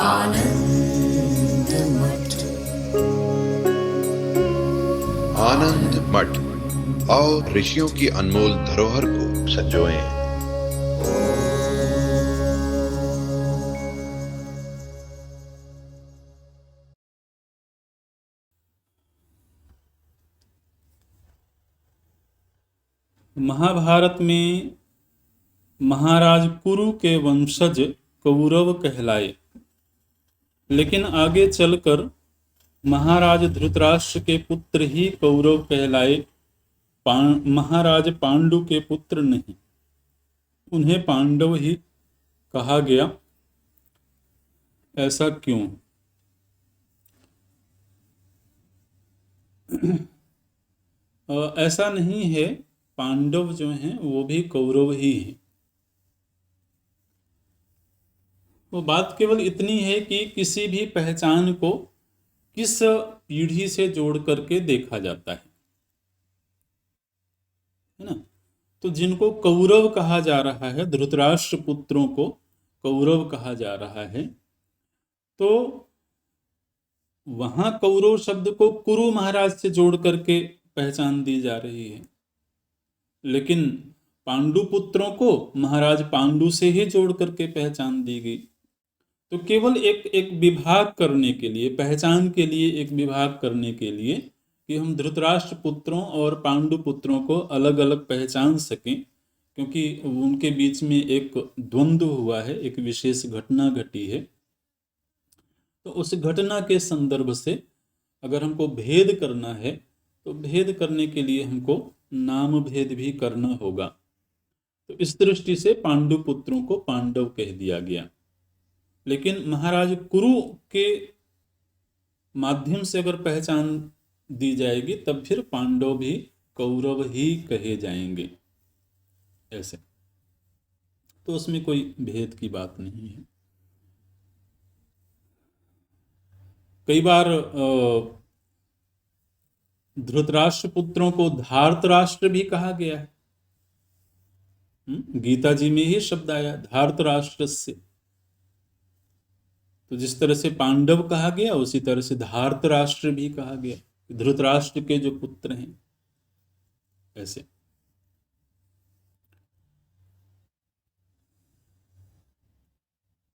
आनंद मठ। आनंद मठ और ऋषियों की अनमोल धरोहर को संजोएं। महाभारत में महाराज कुरु के वंशज कौरव कहलाए, लेकिन आगे चलकर महाराज धृतराष्ट्र के पुत्र ही कौरव कहलाए। महाराज पांडु के पुत्र नहीं, उन्हें पांडव ही कहा गया। ऐसा क्यों? ऐसा नहीं है, पांडव जो हैं वो भी कौरव ही हैं। वो बात केवल इतनी है कि किसी भी पहचान को किस पीढ़ी से जोड़ करके देखा जाता है ना। तो जिनको कौरव कहा जा रहा है, धृतराष्ट्र पुत्रों को कौरव कहा जा रहा है, तो वहां कौरव शब्द को कुरु महाराज से जोड़ करके पहचान दी जा रही है, लेकिन पांडु पुत्रों को महाराज पांडु से ही जोड़ करके पहचान दी गई। तो केवल एक विभाग करने के लिए, पहचान के लिए एक विभाग करने के लिए कि हम धृतराष्ट्र पुत्रों और पांडु पुत्रों को अलग अलग पहचान सकें, क्योंकि उनके बीच में एक द्वंद्व हुआ है, एक विशेष घटना घटी है। तो उस घटना के संदर्भ से अगर हमको भेद करना है, तो भेद करने के लिए हमको नाम भेद भी करना होगा। तो इस दृष्टि से पांडु पुत्रों को पांडव कह दिया गया। लेकिन महाराज कुरु के माध्यम से अगर पहचान दी जाएगी, तब फिर पांडव भी कौरव ही कहे जाएंगे। ऐसे तो उसमें कोई भेद की बात नहीं है। कई बार धृतराष्ट्र पुत्रों को धार्तराष्ट्र भी कहा गया है। गीता जी में ही शब्द आया धार्तराष्ट्र से। तो जिस तरह से पांडव कहा गया, उसी तरह से धार्तराष्ट्र भी कहा गया, धृतराष्ट्र के जो पुत्र हैं। ऐसे